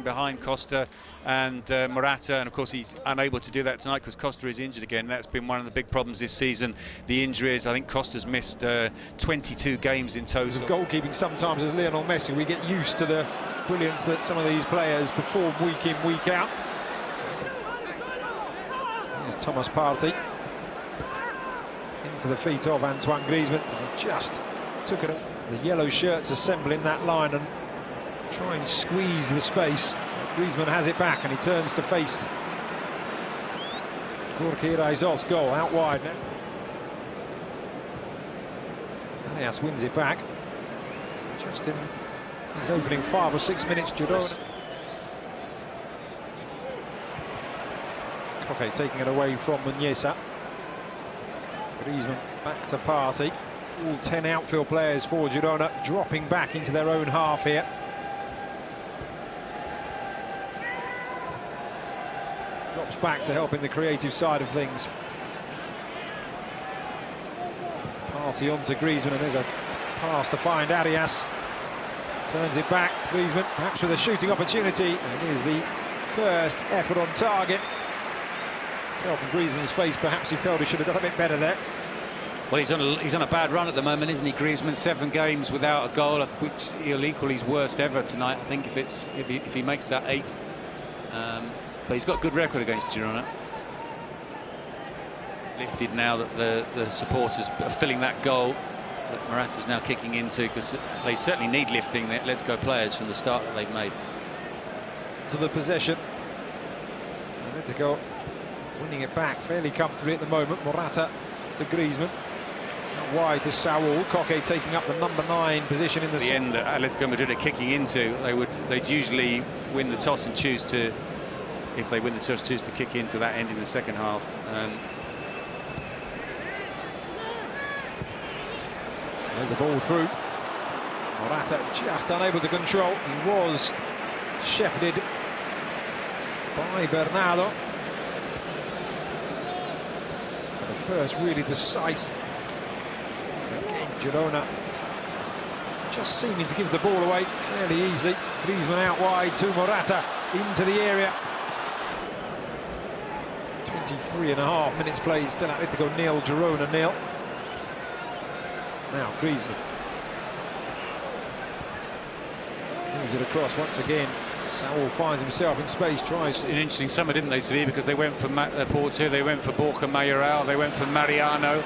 Behind Costa and Morata, and of course he's unable to do that tonight because Costa is injured again. That's been one of the big problems this season, the injuries. I think Costa's missed 22 games in total. Goalkeeping sometimes as Lionel Messi, we get used to the brilliance that some of these players perform week in, week out. Here's Thomas Partey into the feet of Antoine Griezmann. Just took it. The yellow shirts assembling that line and try and squeeze the space. Griezmann has it back and he turns to face Jorge Rezos. Goal out wide. Arias wins it back. Just in his opening 5 or 6 minutes, Girona. Okay, taking it away from Muniesa. Griezmann back to Partey. All 10 outfield players for Girona dropping back into their own half here. Drops back to help in the creative side of things. Partey on to Griezmann, and there's a pass to find Arias. Turns it back, Griezmann, perhaps with a shooting opportunity, and here's the first effort on target. Tell from Griezmann's face, perhaps he felt he should have done a bit better there. Well, he's on a bad run at the moment, isn't he, Griezmann? 7 games without a goal, which he'll equal his worst ever tonight. I think if he makes that 8. But he's got a good record against Girona. Lifted now that the supporters are filling that goal that Morata's now kicking into, because they certainly need lifting their Let's Go players from the start that they've made. To the possession. Atlético winning it back fairly comfortably at the moment. Morata to Griezmann. Out wide to Saul. Koke taking up the number 9 position in the end that Atlético Madrid are kicking into. They'd usually win the toss and choose to. If they win the toss, choose to kick into that end in the second half. There's a ball through. Morata just unable to control. He was shepherded by Bernardo. But the first really decisive. Again, Girona just seeming to give the ball away fairly easily. Griezmann out wide to Morata into the area. 23.5 minutes played, still Atlético 0, Girona 0. Now Griezmann moves it across once again. Saul finds himself in space, tries. An interesting summer, didn't they, Sevilla? Because they went for Porto, they went for Borja Mayoral, they went for Mariano.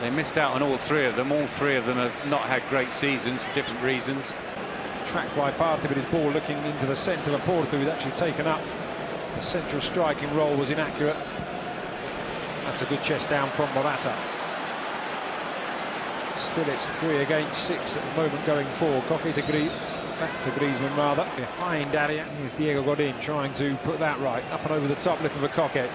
They missed out on all 3 of them. All 3 of them have not had great seasons for different reasons. Tracked by Partey, but his ball looking into the centre of Porto, who's actually taken up. The central striking role was inaccurate. That's a good chest down from Morata. Still it's 3 against 6 at the moment going forward. Koke to back to Griezmann rather. Behind Arias is Diego Godin trying to put that right. Up and over the top looking for Koke. In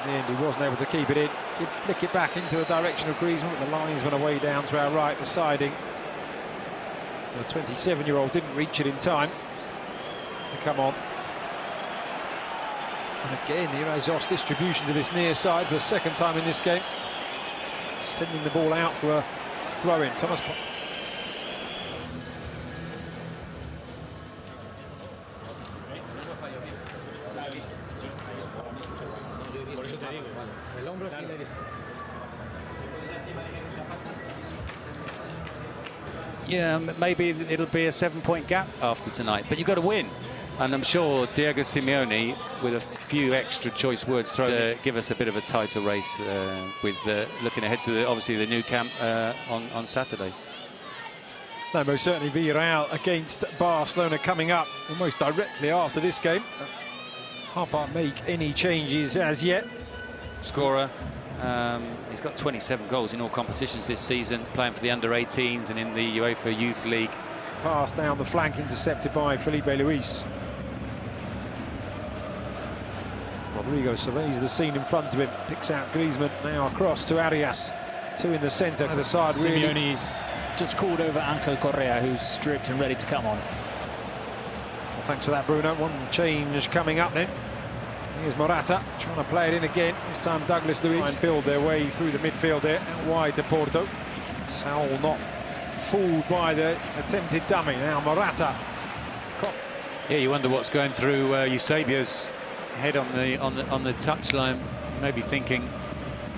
the end he wasn't able to keep it in. Did flick it back into the direction of Griezmann, but the linesman away down to our right deciding. The 27-year-old didn't reach it in time to come on. And again, the Rezos distribution to this near side for the 2nd time in this game. Sending the ball out for a throw-in. Thomas. Yeah, maybe it'll be a 7-point gap after tonight, but you've got to win. And I'm sure Diego Simeone, with a few extra choice words thrown, to give us a bit of a title race with looking ahead to obviously the new camp on Saturday. No, most certainly Villarreal against Barcelona coming up almost directly after this game. Can't make any changes as yet. Scorer. He's got 27 goals in all competitions this season, playing for the under-18s and in the UEFA Youth League. pass down the flank intercepted by Felipe Luis. Rodrigo surveys the scene in front of him, picks out Griezmann, now across to Arias. Two in the centre, the side really. Simeone's just called over Angel Correa, who's stripped and ready to come on. Well, thanks for that, Bruno. One change coming up then. Here's Morata trying to play it in again. This time Douglas Luiz build their way through the midfield there, out wide to Porto. Saul not fooled by the attempted dummy. Now Morata. Yeah, you wonder what's going through Eusebio's head on the touchline. He may be thinking,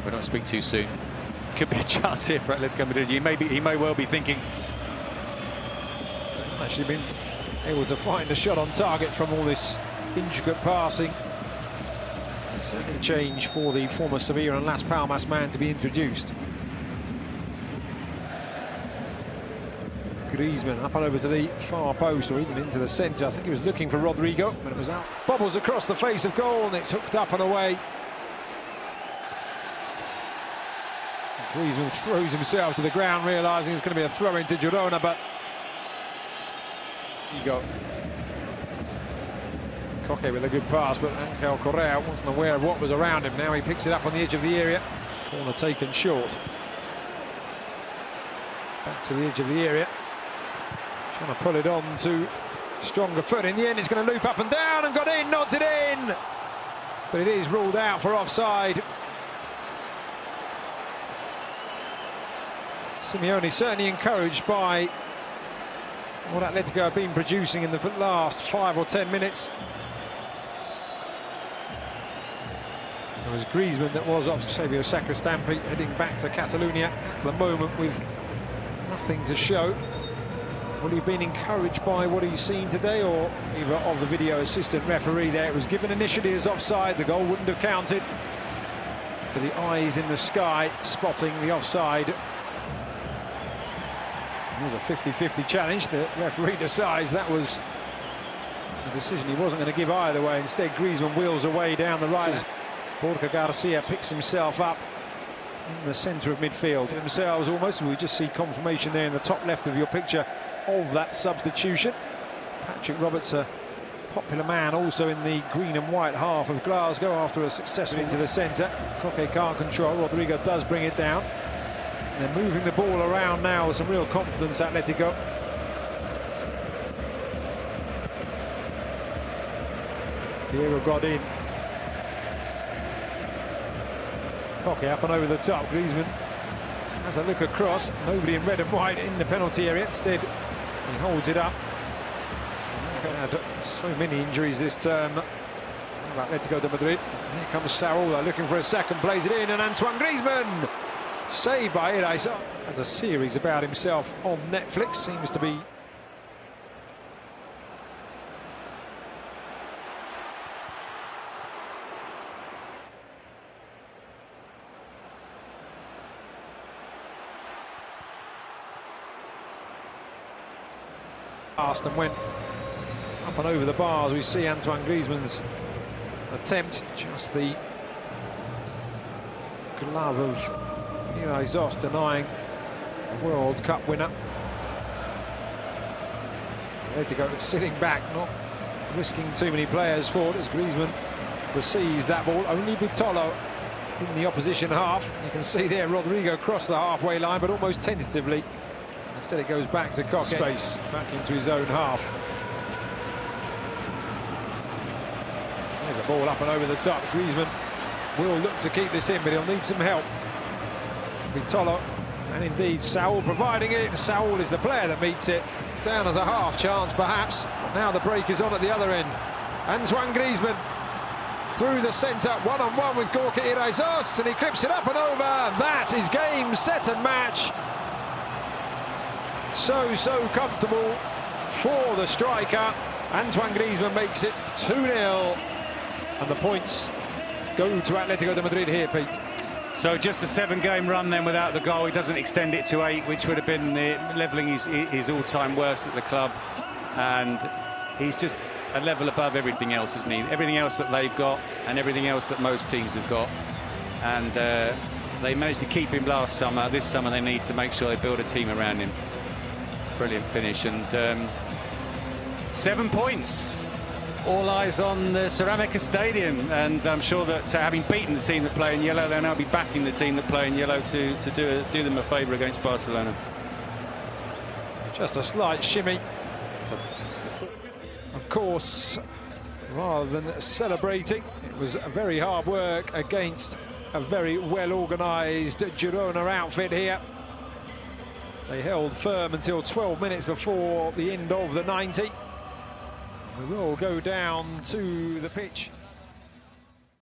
we don't speak too soon. Could be a chance here for Atletico Madrid. He may well be thinking. Actually been able to find a shot on target from all this intricate passing. Certainly a change for the former Sevilla and Las Palmas man to be introduced. Griezmann up and over to the far post, or even into the centre. I think he was looking for Rodrigo, but it was out. Bobbles across the face of goal, and it's hooked up and away. Griezmann throws himself to the ground, realising it's going to be a throw into Girona, but you go. Koke with a good pass, but Angel Correa wasn't aware of what was around him. Now he picks it up on the edge of the area. Corner taken short. Back to the edge of the area. Trying to pull it on to stronger foot. In the end, it's going to loop up and down and got in, nods it in. But it is ruled out for offside. Simeone certainly encouraged by what Atletico have been producing in the last 5 or 10 minutes. It was Griezmann that was off Eusebio Sacristampi, heading back to Catalonia at the moment with nothing to show. Will he have been encouraged by what he's seen today, or either of the video assistant referee there? It was given initially as offside, the goal wouldn't have counted. But the eyes in the sky spotting the offside. Here's a 50-50 challenge. The referee decides that was a decision he wasn't going to give either way. Instead, Griezmann wheels away down the right. Borja Garcia picks himself up in the centre of midfield. Themselves almost. We just see confirmation there in the top left of your picture of that substitution. Patrick Roberts, a popular man also in the green and white half of Glasgow after a successful into the centre. Koke can't control. Rodrigo does bring it down. They're moving the ball around now with some real confidence, Atletico. Diego got in. Koke up and over the top. Griezmann has a look across. Nobody in red and white in the penalty area. Instead, he holds it up. They've had so many injuries this term. Atletico de Madrid. Here comes Saul. They're looking for a second. Plays it in, and Antoine Griezmann. Saved by Iraisa. Has a series about himself on Netflix. Seems to be. Passed and went up and over the bars. We see Antoine Griezmann's attempt. Just the glove of Iraisa denying the World Cup winner. Atletico sitting back, not risking too many players forward as Griezmann receives that ball. Only Vitolo in the opposition half. You can see there Rodrigo crossed the halfway line, but almost tentatively. Instead it goes back to Koke. Space back into his own half. There's a ball up and over the top. Griezmann will look to keep this in, but he'll need some help. Vitolo, and indeed Saul providing it. Saul is the player that meets it. Down as a half chance perhaps. Now the break is on at the other end. Antoine Griezmann through the centre, one-on-one with Gorka Iraisa, and he clips it up and over. That is game, set and match. So comfortable for the striker. Antoine Griezmann makes it 2-0, and the points go to Atletico de Madrid here, Pete. So just a 7-game run then without the goal. He doesn't extend it to 8, which would have been levelling his all-time worst at the club. And he's just a level above everything else, isn't he? Everything else that they've got and everything else that most teams have got. And they managed to keep him last summer. This summer they need to make sure they build a team around him. Brilliant finish, and 7 points. All eyes on the Ceramica Stadium, and I'm sure that having beaten the team that play in yellow, they'll now be backing the team that play in yellow to do them a favour against Barcelona. Just a slight shimmy. Of course, rather than celebrating, it was very hard work against a very well-organised Girona outfit here. They held firm until 12 minutes before the end of the 90. We will go down to the pitch